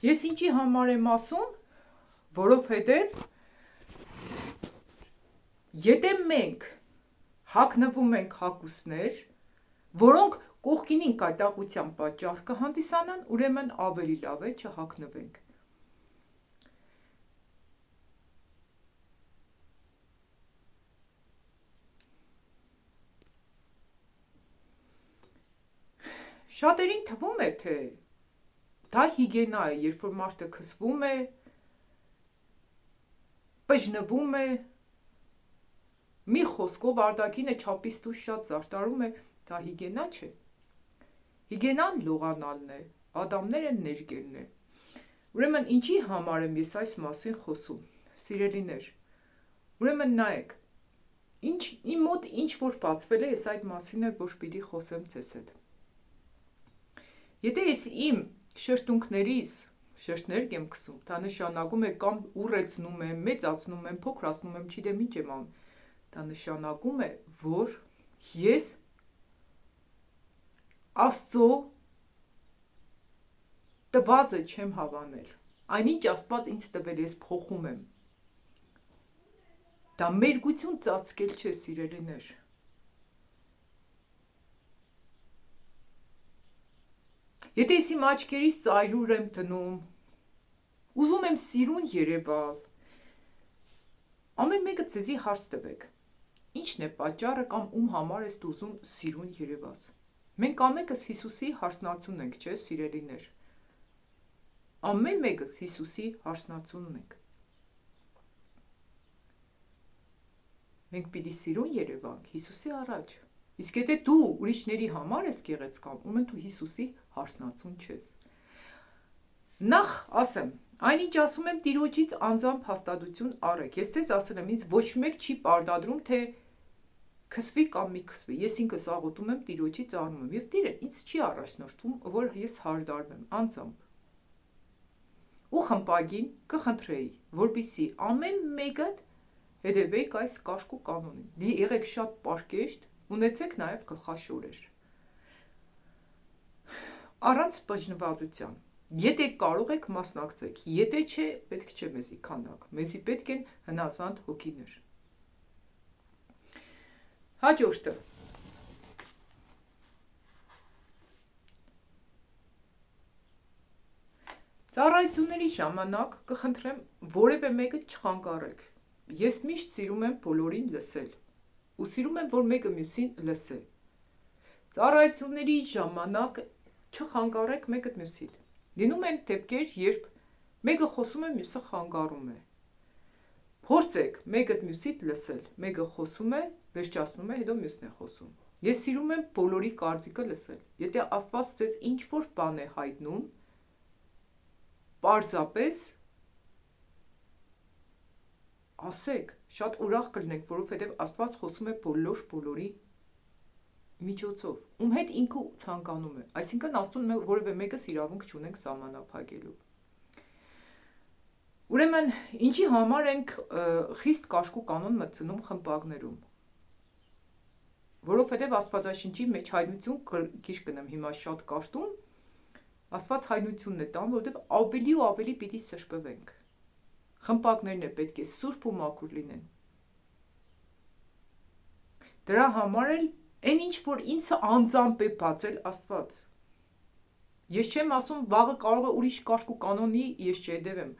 Ես ինչի համար եմ ասում, որովհետև եթե մենք հագնվում ենք հագուստներ, որոնք կողքինին կայտաղության պատճառ կհանդիսանան, ուրեմն ավելի լավ է չհագնվենք։ Շատերին թվում է, թե դա հիգիենա է, երբ որ մարդը քսվում է, պժնվում է, մի խոսքով արտաքինը չափից դուրս շատ զարդարում է, դա հիգիենա չէ։ Հիգիենան լողանալն է, ադամները ներկելն է։ Ուրեմն ինչի համար եմ ես այս մասին խոսում, սիրելիներ։ Ուրեմն նայեք, իմ մոտ ինչ որ բացվել է, ես այդ մասին է, որ պիտի խոսեմ ձեզ հետ։ Եթե ես իմ շրթունքներիս շրթներ եմ քսում, դա նշանակում է կամ ուռեցնում եմ, մեծացնում եմ, փոքրացնում եմ, չգիտեմ ինչ եմ անում, դա նշանակում է, որ ես Աստծո տվածը չեմ հավանել, այնինչ Աստված ինձ տվել, ես փոխում եմ։ Դա մերգություն ծածկել չէ, սիրելիներ։ Եթե ես իմ աչքերից ծայրուր եմ դնում, ուզում եմ սիրուն երևալ, ամեն մեկը ձեզի հարց տվեք, ինչն է պատճառը կամ ում համար ես դու ուզում սիրուն երևաս։ Մենք ամենքս Հիսուսի հարսնացուն ենք, չէ, սիրելիներ։ Ամեն մեկս Հիսուսի հարսնացունն ենք։ Մենք պիտի սիրուն երևանք Հիսուսի առաջ։ Իսկ եթե դու ուրիշների համար ես գեղեցկան, ուրեմն դու Հիսուսի հարսնացուն չես։ Նախ ասեմ, այնինչ ասում եմ Տիրոջից անձամբ հաստատություն առեք։ Ես ձեզ ասել եմ, ինձ ոչ մեկ չի պարտադրում, թե քսվի կամ մի քսվի։ Ես ինքս աղոթում եմ Տիրոջից առնում եմ, եւ Տիրը ինձ չի առաջնորդվում, որ ես հարդարվեմ անձամբ։ Ու խմպագին կխնդրեի, որպեսզի ամեն մեկը հետևեք այս կարգ ու կանոնին։ Եղեք շատ պարկեշտ, ունեցեք նաև գլխաշորեր։ Առանց բաժնվածության։ Եթե կարող եք մասնակցեք, եթե չէ, պետք չէ մեզի քանդակ, մեզի պետք են հնազանդ հոգիներ։ Հաջորդը։ Ծառայությունների ժամանակ կխնդրեմ որևէ մեկը չխանգարեք։ Ես միշտ սիրում եմ բոլորին լսել, ու սիրում եմ, որ մեկը մյուսին լսե։ Ծառայությունների ժամանակ չխանգարեք մեկը մյուսին։ Լինում են դեպքեր, երբ մեկը խոսում է, մյուսը խանգարում է։ Փորձեք մեկը մյուսիդ լսել, մեկը խոսում է, վերջացնում է, հետո մյուսն է խոսում։ Ես սիրում եմ բոլորի կարծիքը լսել։ Եթե Աստված ձեզ ինչ-որ բան է հայտնում, պարզապես ասեք, շատ ուրախ կլինեք, որովհետև Աստված խոսում է բոլորի միջոցով, ում հետ ինքը ցանկանում է, այսինքն Աստծուն որևէ մեկս իրավունք չունենք սահմանափակելու։ Ուրեմն, ինչի համար ենք խիստ կարգ ու կանոն մտցնում խմպակներում, որովհետև Աստվածաշնչի մեջ հայտնություն քիչ կնեմ հիմա շատ կարդում, Աստված հայտնությունն է տանում, որովհետև ավելի ու ավելի պիտի սրբվենք։ Խմպակներն է պետք է սուրբ ու մաքուր լինեն։ Դրա համար էլ այն ինչ որ ինձ անձամբ է բացել Աստված։ Ես չեմ ասում վաղը կարող է ուրիշ կարգ ու կանոնի ես չհետևեմ։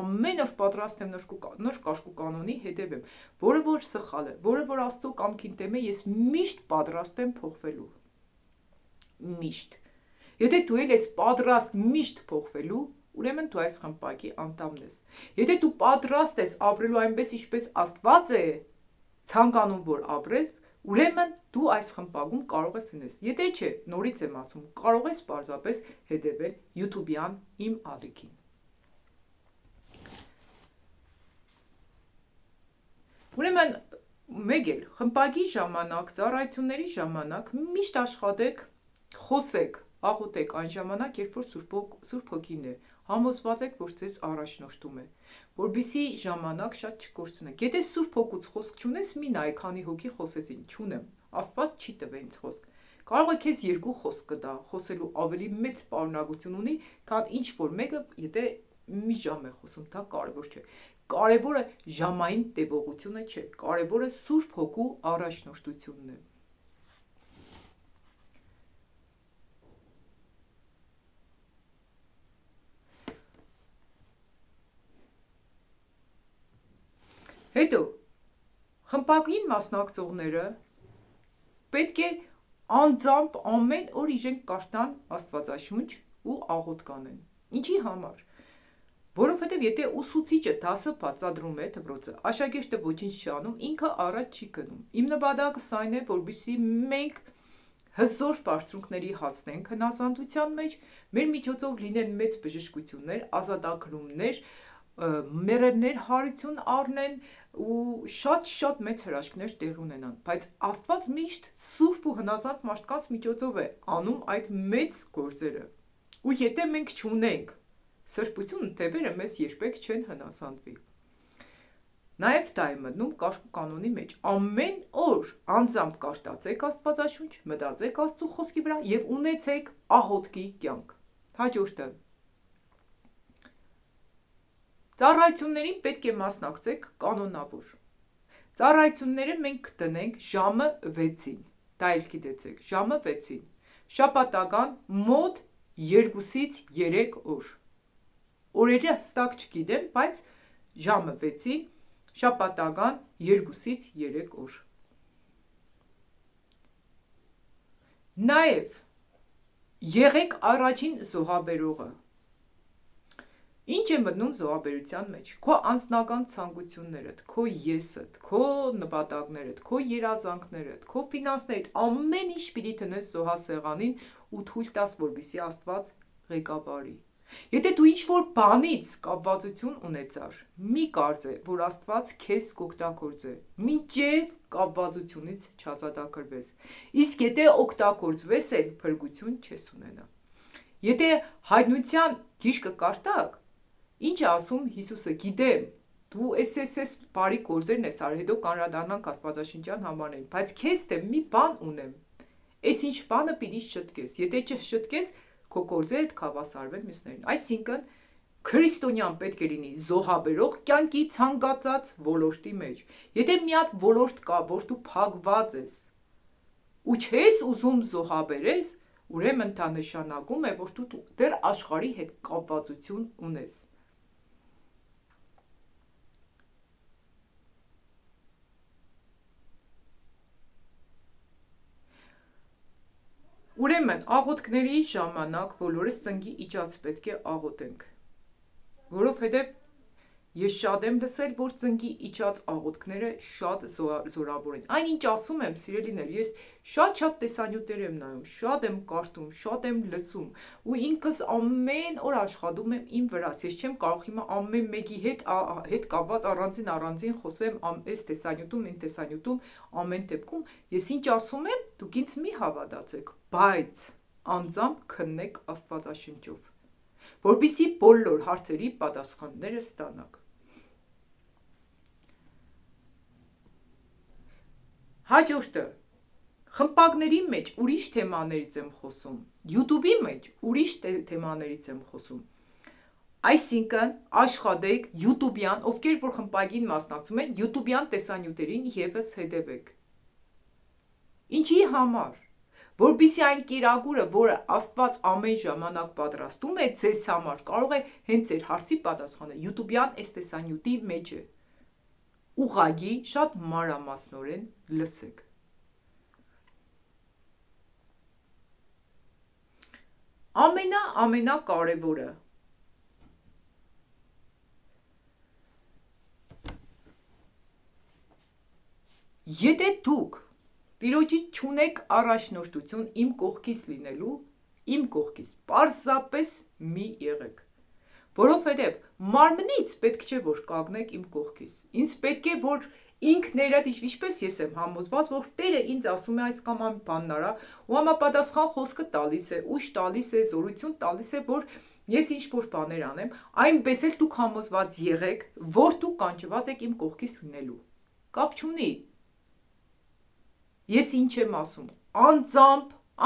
Ամեն օր պատրաստ եմ նոր կարգ ու կանոնի հետևեմ, որը որ սխալ է, որը որ Աստծո կամքին դեմ է, ես միշտ պատրաստ եմ փոխվելու։ Միշտ։ Եթե դու ես պատրաստ միշտ փոխվելու, ուրեմն դու այս խմպակի անդամն ես։ Եթե դու պատրաստ ես ապրելու այնպես, ինչպես Աստված է ցանկանում որ ապրես, ուրեմն դու այս խմպակում կարող ես լինես։ Եթե չէ, նորից եմ ասում, կարող ես պարզապես հետևել YouTube-յան իմ ալիքին։ Ուրեմն մեկ էլ խմպակի ժամանակ, ծառայությունների ժամանակ միշտ աշխատեք, խոսեք, աղոթեք այն ժամանակ, երբ որ Սուրբ Հոգին է, համոզված եք, որ ձեզ առաջնորդում է, որպեսզի ժամանակ շատ չկորցնեք։ Եթե Սուրբ Հոգուց խոսք չունես, մի նայ, քանի հոգի խոսեցին, չունեմ, Աստված չի տվել ինձ խոսք։ Կարող է քեզ երկու խոսք կտա, խոսելու ավելի մեծ պարունակություն ունի, քան ինչ որ մեկը, եթե մի ժամ է խոսում, դա կարևոր չէ։ Կարևորը ժամային տևողությունը չէ, կարևորը Սուրբ Հոգու առաջնորդությունն է։ Հետո խմբակին մասնակցողները պետք է անձամբ ամեն օր իրենք կարդան Աստվածաշունչ ու աղոթք անեն։ Ինչի համար։ Որովհետև եթե ուսուցիչը դասը բացատրում է դպրոցը, աշակերտը ոչինչ չի անում, ինքը առաջ չի գնում։ Իմ նպատակս այն է, որպեսզի մենք հզոր բարձունքների հասնենք հնազանդության մեջ, մեր միջոցով լինեն մեծ բժշկություններ, ազատագրումներ, մեռելներ հարություն առնեն ու շատ մեծ հրաշքներ տեղ ունենան, բայց Աստված միշտ սուրբ ու հնազանդ մարդկանց միջոցով է անում այդ մեծ գործերը։ Ու եթե մենք չունենք սրբություն, թևերը մեզ երբեք չեն հնազանդվի։ Նաև դա է մտնում կարգ ու կանոնի մեջ։ Ամեն օր անձամբ կարդացեք Աստվածաշունչ, մտածեք Աստծո խոսքի վրա եւ ունեցեք աղոթքի կյանք։ Հաջորդը ծառայություններին պետք է մասնակցեք կանոնավոր։ Ծառայությունները մենք կտնենք ժամը 6-ին։ Դա էլ գիտեցեք, ժամը 6-ին։ Շաբաթական մոտ 2-ից 3 օր։ Օրերը հստակ չգիտեմ, բայց ժամը 6-ին, շաբաթական 2-ից 3 օր։ Նաև եղեք առաջին զոհաբերողը։ Ինչ է մտնում զոհաբերության մեջ։ Քո անձնական ցանկություններդ, քո եսդ, քո նպատակներդ, քո երազանքներդ, քո ֆինանսներդ, ամեն ինչ պիտի տնես զոհասեղանին ու թույլ տաս, որպեսզի Աստված ղեկավարի։ Եթե դու ինչ-որ բանից կապվածություն ունեցար, մի կարծե, որ Աստված քեզ կօգտագործե, մինչև կապվածությունից չազատագրվես։ Իսկ եթե օգտագործվես էլ, փրկություն չես ունենա։ Եթե հայտնության գիրքը կարդաք, ինչ է ասում Հիսուսը, գիտեմ, դու էս բարի գործերն ես արել, հետո կանրադառնանք Աստվածաշնչյան համարներին, բայց քեզ դեմ մի բան ունեմ։ Այս ինչ բանը պիտի շտկես, եթե չշտկես, քո գործերը կհավասարվեն մյուսներին։ Այսինքն քրիստոնյան պետք է լինի զոհաբերող կյանքի ցանկացած ոլորտի մեջ։ Եթե մի հատ ոլորտ կա, որ դու փակված ես ու չես ուզում զոհաբերես, ուրեմն դա նշանակում է, որ դու դեռ աշխարհի հետ կապվածություն ունես։ Ուրեմն աղոթքների ժամանակ բոլորս ծնկի իջած պետք է աղոթենք, որովհետև ես շատ եմ լսել, որ ծնկի իջած աղոթքները շատ զորավոր են։ Այնինչ ասում եմ, սիրելիներ, ես շատ տեսանյութեր եմ նայում, շատ եմ կարդում, շատ եմ լսում ու ինքս ամեն օր աշխատում եմ իմ վրաս։ Ես չեմ կարող հիմա ամեն մեկի հետ կապված առանձին խոսեմ այս տեսանյութում, այն տեսանյութում, ամեն դեպքում։ Ես ինչ ասում եմ, դուք ինձ մի հավատացեք, բայց անձամբ քննեք Աստվածաշնչով, որպեսզի բոլոր հարցերի պատասխանները ստանաք։ Հաջորդը, խմբակների մեջ ուրիշ թեմաներից եմ խոսում, YouTube-ի մեջ ուրիշ թեմաներից եմ խոսում։ Այսինքն աշխատեք YouTube-յան, ովքեր որ խմբակին մասնակցում են, YouTube-յան տեսանյութերին ևս հետևեք։ Ինչի համար։ Որպեսզի այն կերակուրը, որը Աստված ամեն ժամանակ պատրաստում է ձեզ համար, կարող է հենց ձեր հարցի պատասխանը YouTube-յան այս տեսանյութի մեջ է։ Ուղղակի շատ մանրամասնորեն լսեք։ Ամենակարևորը եթե դուք Տիրոջից չունեք առաջնորդություն իմ կողքից լինելու, իմ կողքից պարզապես մի եղեք, որովհետև մարմնից պետք չէ, որ կանգնեք իմ կողքից, ինձ պետք է, որ ինքներդ, ինչպես ես եմ համոզված, որ Տերը ինձ ասում է այս կամ այն բանն արա ու համապատասխան խոսքը տալիս է, ուժ տալիս է, զորություն տալիս է, որ ես ինչ-որ բաներ անեմ, այնպես էլ դուք համոզված եղեք, որ դուք կանչված եք իմ կողքից լինելու, կապ չունի։ Ես ինչ եմ ասում,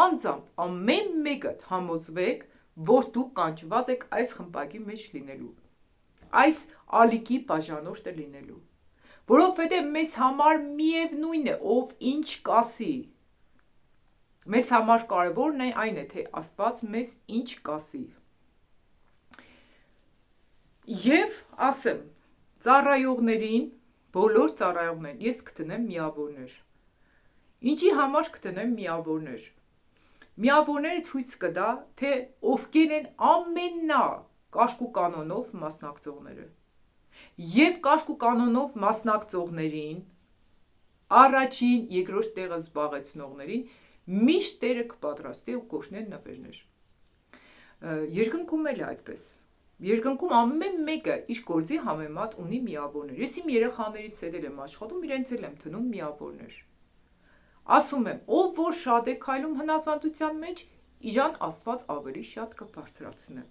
անձամբ ամեն մեկդ համոզվեք, որ դուք կանչված եք այս խմբակի մեջ լինելու, այս ալիքի բաժանորդը լինելու, որովհետև մեզ համար միևնույն է, ով ինչ կասի, մեզ համար կարևորն է այն է, թե Աստված մեզ ինչ կասի։ Եվ ասեմ, ծառայողներին, բոլոր ծառայողներին ես կդնեմ միավորներ։ Ինչի համար կդնեմ միավորներ։ Միավորները ցույց կտա, թե ովքեր են ամենակաշկ ու կանոնով մասնակցողները։ Եվ կաշկ ու կանոնով մասնակցողներին, առաջին, երկրորդ տեղը զբաղեցնողներին միշտ Տերը կպատրաստի ու կօրհնի նվերներ։ Երկնքում էլ է այդպես։ Երկնքում ամեն մեկը իր գործի համեմատ ունի միավորներ։ Ես իմ երեխաներից հետ եմ աշխատում, իրենց էլ եմ դնում միավորներ։ Ասում եմ, ով որ շատ է քայլում հնազանդության մեջ, իրան Աստված ավելի շատ կբարձրացնի։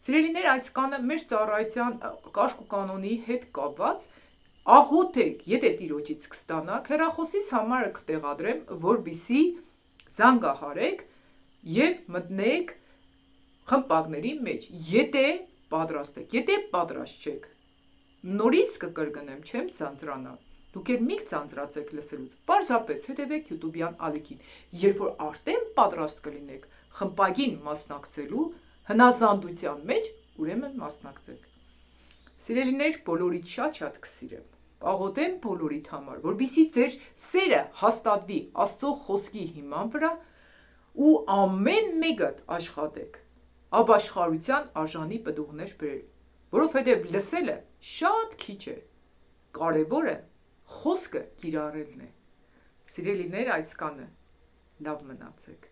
Սիրելիներ, այս կանը մեր ծառայության կաշկ ու կանոնի հետ կապված աղոթեք, եթե Տիրոջից կստանաք, հեռախոսիս համարը կտեղադրեմ, որպեսզի զանգահարեք եւ մտնեք խմբակների մեջ, եթե պատրաստ եք, եթե պատրաստ չեք, նորից կկրկնեմ, չեմ ցանցրանա, դուք էլ մի ցանցրացեք լսելուց, պարզապես հետևեք YouTube-յան ալիքին, երբ որ արդեն պատրաստ կլինեք խմբակին մասնակցելու հնազանդության մեջ, ուրեմն մասնակցեք։ Սիրելիներ, բոլորիդ շատ կսիրեմ, կաղոթեմ բոլորիդ համար, որպեսզի ձեր սերը հաստատվի Աստծո խոսքի հիման վրա ու ամեն մեկդ աշխատեք ապաշխարության արժանի պտուղներ բերել, որովհետև լսելը շատ քիչ է, կարևորը խոսքը կիրառելն է։ Սիրելիներ, այսքանը լավ մնացեք։